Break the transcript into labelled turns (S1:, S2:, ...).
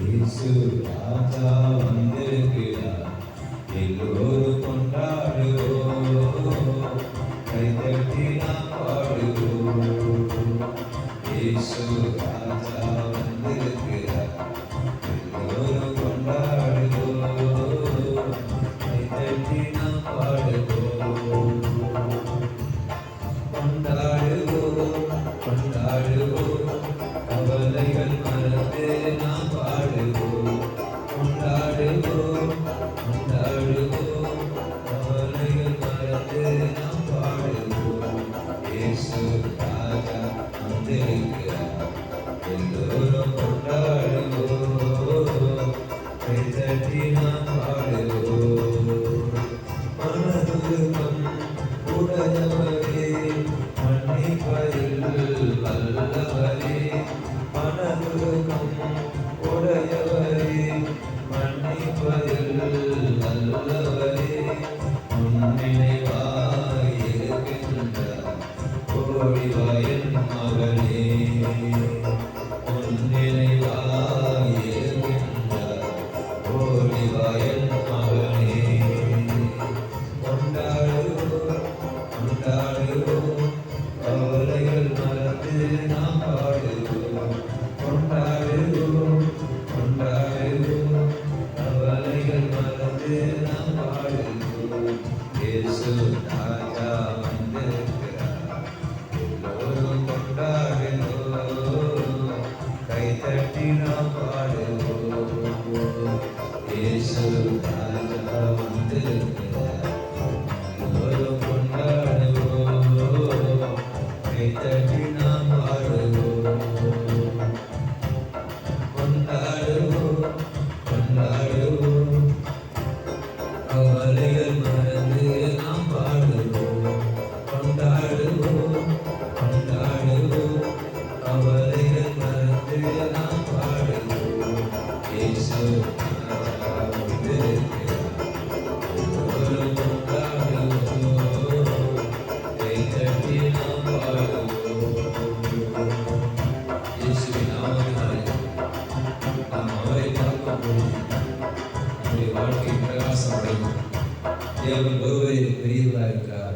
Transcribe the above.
S1: இயேசு ராஜா வந்திருக்கிறார், எல்லோரும் கொண்டாடுவோம், கைதட்டி நாம் பாடுவோம். இயேசு ராஜா வந்திருக்கிறார், எல்லோரும் கொண்டாடுவோம், கைதட்டி நாம் பாடுவோம். கொண்டாடுவோம், கொண்டாடுவோம், கவலைகள் மறந்து நாம் பாடுவோம். கொண்டாடுவோம், கொண்டாடுவோம், கவலைகள் மறந்து நாம் பாடுவோம். இயேசு ராஜா வந்திருக்கிறார், எல்லோரும் கொண்டாடுவோம், கைதட்டி நாம் பாடுவோம். மனதுருக்கம் உடையவரே, மன்னிப்பதில் வல்லவரே, மனதுருக்கம் உடையவரே, மன்னிப்பதில் வல்லவரே, முன்னினைவாய் இருக்கின்றார் ஓடிவாயன் மகனே, முன்னினைவாய் இருக்கின்றார் ஓடிவாயன் மகனே. கொண்டாடுவோம், கொண்டாடுவோம், கவலைகள் மறந்து நாம் பாடுவோம். கொண்டாடுவோம், கொண்டாடுவோம், கவலைகள் மறந்து நாம் பாடுவோம். இயேசு ராஜா வந்திருக்கிறார், எல்லோரும் கொண்டாடுவோம், கைதட்டி நாம் பாடுவோம். இயேசு ராஜா வந்திருக்கிறார், எல்லோரும் கொண்டாடுவோம், கைதட்டி நாம் பாடுவோம். கொண்டாடுவோம், கொண்டாடுவோம், கவலைகள் மறந்து நாம் பாடுவோம். கொண்டாடுவோம், கொண்டாடுவோம், கவலைகள் மறந்து நாம் பாடுவோம். இயேசு ராஜா வந்திருக்கிறார், எல்லோரும் கொண்டாடுவோம், கைதட்டி நாம் பாடுவோம். இயேசுவின் நாமத்தினாலே நாம் அவரை பார்க்கும்போது நம்முடைய வாழ்க்கை பிரகாசம் அடையும். தேவன் ஒருவரே பெரியவராக இருக்கிறார்.